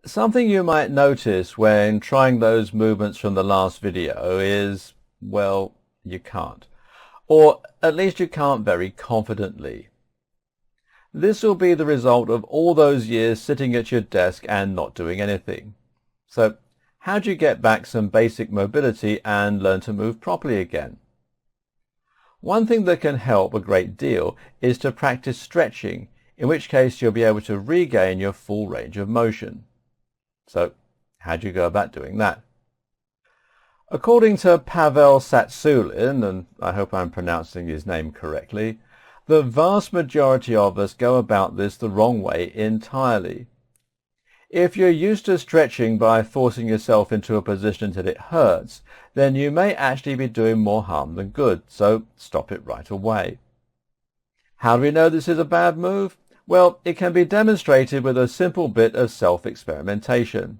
Something you might notice when trying those movements from the last video is, well, you can't. Or at least you can't very confidently. This will be the result of all those years sitting at your desk and not doing anything. So, how do you get back some basic mobility and learn to move properly again? One thing that can help a great deal is to practice stretching, in which case you'll be able to regain your full range of motion. So, how do you go about doing that? According to Pavel Tsatsouline, and I hope I'm pronouncing his name correctly, the vast majority of us go about this the wrong way entirely. If you're used to stretching by forcing yourself into a position until it hurts, then you may actually be doing more harm than good, so stop it right away. How do we know this is a bad move? Well, it can be demonstrated with a simple bit of self-experimentation.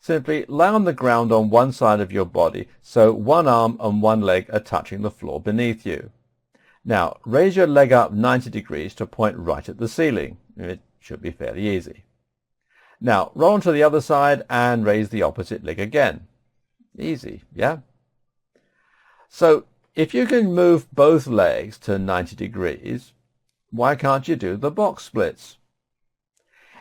Simply lie on the ground on one side of your body, so one arm and one leg are touching the floor beneath you. Now, raise your leg up 90 degrees to point right at the ceiling. It should be fairly easy. Now, roll onto the other side and raise the opposite leg again. Easy, yeah? So, if you can move both legs to 90 degrees, why can't you do the box splits?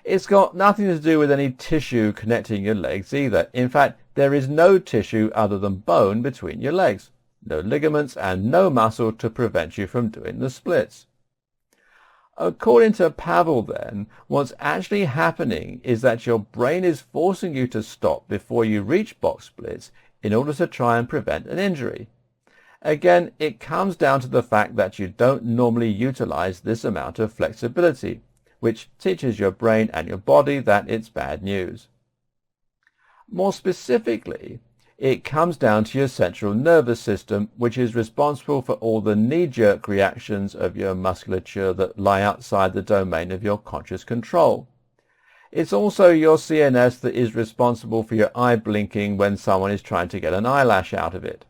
It's got nothing to do with any tissue connecting your legs either. In fact, there is no tissue other than bone between your legs. No ligaments and no muscle to prevent you from doing the splits. According to Pavel then, what's actually happening is that your brain is forcing you to stop before you reach box splits in order to try and prevent an injury. Again, it comes down to the fact that you don't normally utilize this amount of flexibility, which teaches your brain and your body that it's bad news. More specifically, it comes down to your central nervous system, which is responsible for all the knee-jerk reactions of your musculature that lie outside the domain of your conscious control. It's also your CNS that is responsible for your eye blinking when someone is trying to get an eyelash out of it.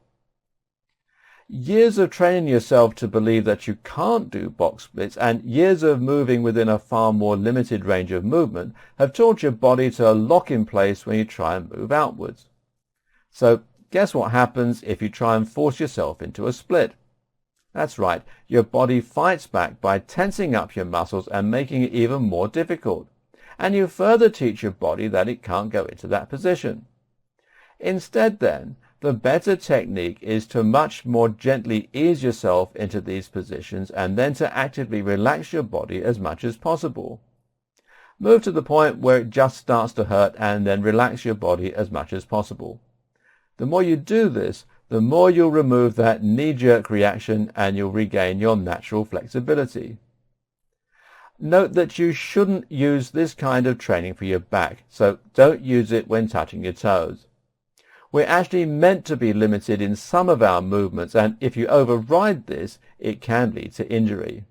Years of training yourself to believe that you can't do box splits and years of moving within a far more limited range of movement have taught your body to lock in place when you try and move outwards. So guess what happens if you try and force yourself into a split? That's right, your body fights back by tensing up your muscles and making it even more difficult. And you further teach your body that it can't go into that position. Instead then, the better technique is to much more gently ease yourself into these positions and then to actively relax your body as much as possible. Move to the point where it just starts to hurt and then relax your body as much as possible. The more you do this, the more you'll remove that knee-jerk reaction and you'll regain your natural flexibility. Note that you shouldn't use this kind of training for your back, so don't use it when touching your toes. We're actually meant to be limited in some of our movements, and if you override this, it can lead to injury.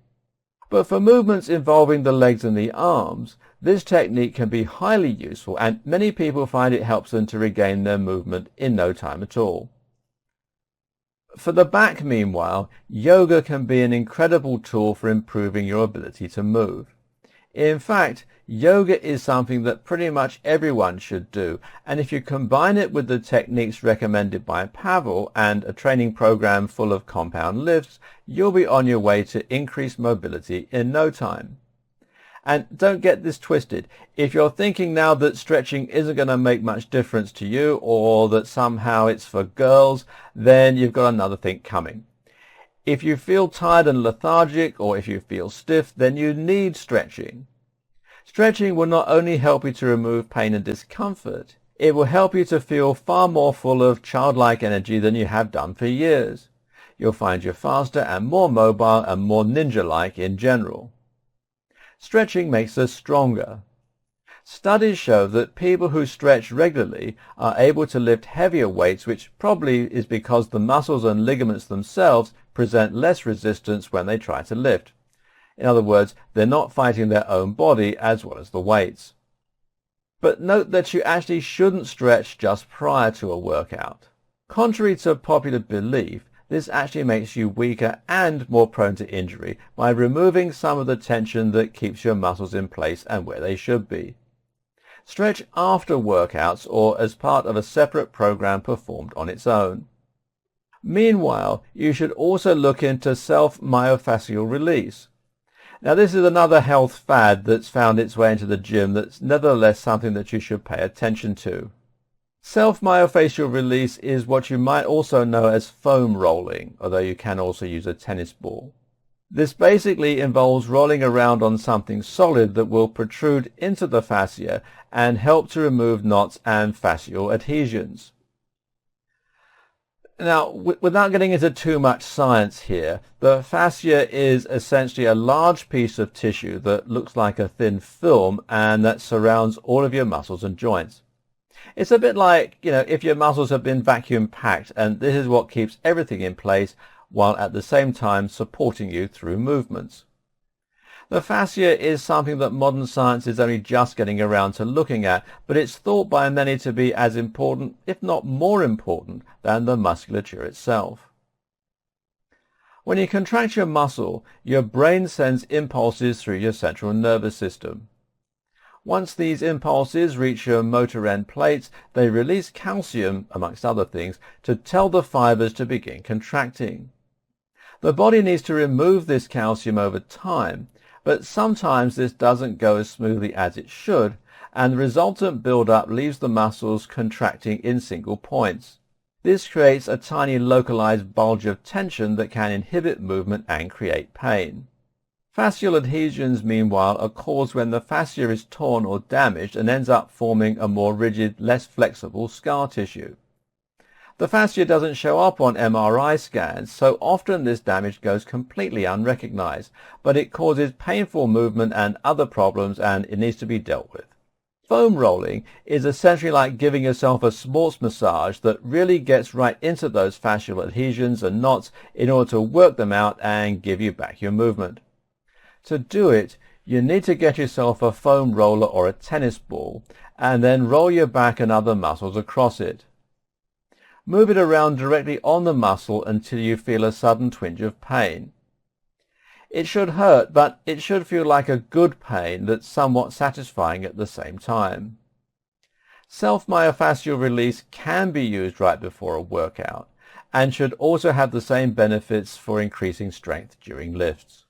But for movements involving the legs and the arms, this technique can be highly useful, and many people find it helps them to regain their movement in no time at all. For the back, meanwhile, yoga can be an incredible tool for improving your ability to move. In fact, yoga is something that pretty much everyone should do, and if you combine it with the techniques recommended by Pavel and a training program full of compound lifts, you'll be on your way to increased mobility in no time. And don't get this twisted. If you're thinking now that stretching isn't going to make much difference to you or that somehow it's for girls, then you've got another thing coming. If you feel tired and lethargic or if you feel stiff, then you need stretching. Stretching will not only help you to remove pain and discomfort, it will help you to feel far more full of childlike energy than you have done for years. You'll find you're faster and more mobile and more ninja-like in general. Stretching makes us stronger. Studies show that people who stretch regularly are able to lift heavier weights, which probably is because the muscles and ligaments themselves present less resistance when they try to lift. In other words, they're not fighting their own body as well as the weights. But note that you actually shouldn't stretch just prior to a workout. Contrary to popular belief, this actually makes you weaker and more prone to injury by removing some of the tension that keeps your muscles in place and where they should be. Stretch after workouts or as part of a separate program performed on its own. Meanwhile, you should also look into self-myofascial release. Now, this is another health fad that's found its way into the gym that's nevertheless something that you should pay attention to. Self-myofascial release is what you might also know as foam rolling, although you can also use a tennis ball. This basically involves rolling around on something solid that will protrude into the fascia and help to remove knots and fascial adhesions. Now, without getting into too much science here, the fascia is essentially a large piece of tissue that looks like a thin film and that surrounds all of your muscles and joints. It's a bit like, if your muscles have been vacuum packed, and this is what keeps everything in place while at the same time supporting you through movements. The fascia is something that modern science is only just getting around to looking at, but it's thought by many to be as important, if not more important, than the musculature itself. When you contract your muscle, your brain sends impulses through your central nervous system. Once these impulses reach your motor end plates, they release calcium, amongst other things, to tell the fibers to begin contracting. The body needs to remove this calcium over time, but sometimes this doesn't go as smoothly as it should, and the resultant buildup leaves the muscles contracting in single points. This creates a tiny localized bulge of tension that can inhibit movement and create pain. Fascial adhesions, meanwhile, are caused when the fascia is torn or damaged and ends up forming a more rigid, less flexible scar tissue. The fascia doesn't show up on MRI scans, so often this damage goes completely unrecognized, but it causes painful movement and other problems, and it needs to be dealt with. Foam rolling is essentially like giving yourself a sports massage that really gets right into those fascial adhesions and knots in order to work them out and give you back your movement. To do it, you need to get yourself a foam roller or a tennis ball, and then roll your back and other muscles across it. Move it around directly on the muscle until you feel a sudden twinge of pain. It should hurt, but it should feel like a good pain that's somewhat satisfying at the same time. Self-myofascial release can be used right before a workout, and should also have the same benefits for increasing strength during lifts.